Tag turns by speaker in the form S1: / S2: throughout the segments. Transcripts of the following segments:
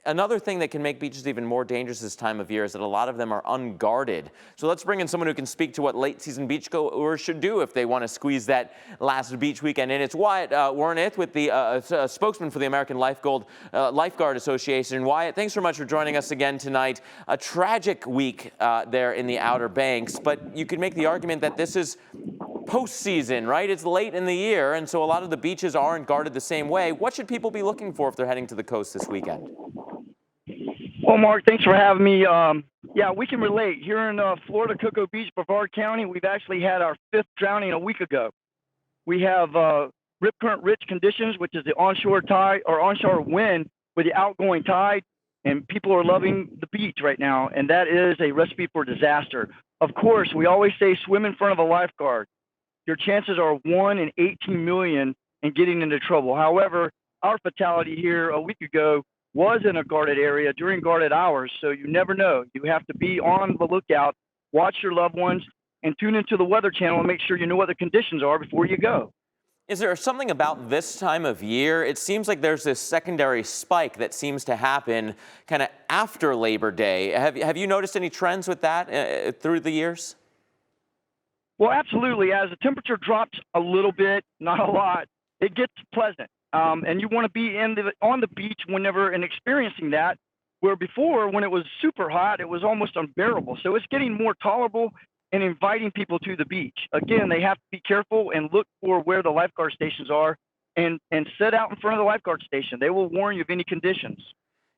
S1: another thing that can make beaches even more dangerous this time of year is that a lot of them are unguarded. So let's bring in someone who can speak to what late season beachgoers should do if they want to squeeze that last beach weekend in. It's Wyatt Warneth with the spokesman for the American Lifeguard Association. Wyatt, thanks so much for joining us again tonight. A tragic week there in the Outer Banks, but you could make the argument that this is postseason, right? It's late in the year, and so a lot of the beaches aren't guarded the same way. What should people be looking for if they're heading to the coast this weekend?
S2: Well, Mark, thanks for having me. Yeah, we can relate. Here in Florida, Cocoa Beach, Brevard County, we've actually had our 5th drowning a week ago. We have rip current rich conditions, which is the onshore tide or onshore wind with the outgoing tide, and people are loving the beach right now, and that is a recipe for disaster. Of course, we always say swim in front of a lifeguard. Your chances are 1 in 18 million in getting into trouble. However, our fatality here a week ago was in a guarded area during guarded hours, so you never know. You have to be on the lookout, watch your loved ones, and tune into the Weather Channel and make sure you know what the conditions are before you go.
S1: Is there something about this time of year? It seems like there's this secondary spike that seems to happen kind of after Labor Day. Have you noticed any trends with that through the years?
S2: Well, absolutely. As the temperature drops a little bit, not a lot, it gets pleasant. And you want to be on the beach whenever and experiencing that, where before, when it was super hot, it was almost unbearable. So it's getting more tolerable and inviting people to the beach. Again, they have to be careful and look for where the lifeguard stations are and sit out in front of the lifeguard station. They will warn you of any conditions.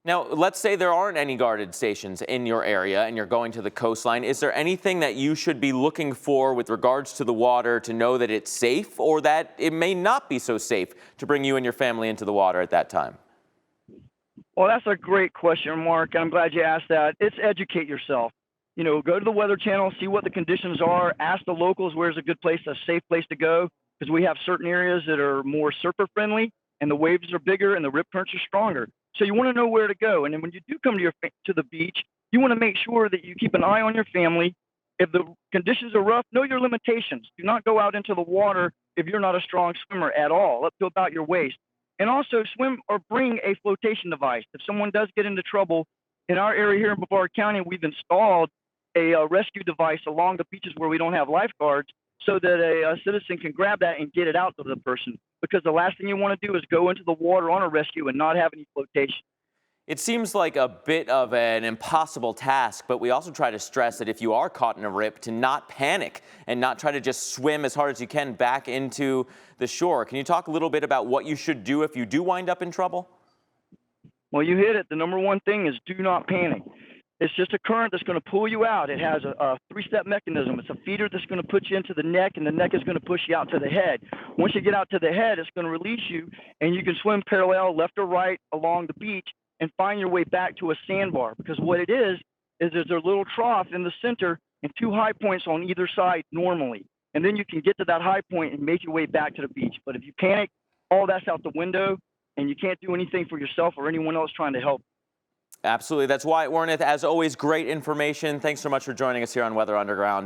S1: Now, let's say there aren't any guarded stations in your area and you're going to the coastline. Is there anything that you should be looking for with regards to the water to know that it's safe, or that it may not be so safe to bring you and your family into the water at that time?
S2: Well, that's a great question, Mark. I'm glad you asked that. It's educate yourself. You know, go to the Weather Channel, see what the conditions are, ask the locals where's a good place, a safe place to go, because we have certain areas that are more surfer friendly and the waves are bigger and the rip currents are stronger. So you want to know where to go. And then when you do come to the beach, you want to make sure that you keep an eye on your family. If the conditions are rough, know your limitations. Do not go out into the water if you're not a strong swimmer at all, up to about your waist. And also swim or bring a flotation device. If someone does get into trouble, in our area here in Brevard County, we've installed a rescue device along the beaches where we don't have lifeguards, so that a citizen can grab that and get it out to the person. Because the last thing you want to do is go into the water on a rescue and not have any flotation.
S1: It seems like a bit of an impossible task, but we also try to stress that if you are caught in a rip, to not panic and not try to just swim as hard as you can back into the shore. Can you talk a little bit about what you should do if you do wind up in trouble?
S2: Well, you hit it. The number one thing is do not panic. It's just a current that's going to pull you out. It has a 3-step mechanism. It's a feeder that's going to put you into the neck, and the neck is going to push you out to the head. Once you get out to the head, it's going to release you, and you can swim parallel left or right along the beach and find your way back to a sandbar. Because what it is there's a little trough in the center and 2 high points on either side normally. And then you can get to that high point and make your way back to the beach. But if you panic, all that's out the window, and you can't do anything for yourself or anyone else trying to help.
S1: Absolutely. That's Wyatt Warneth. As always, great information. Thanks so much for joining us here on Weather Underground.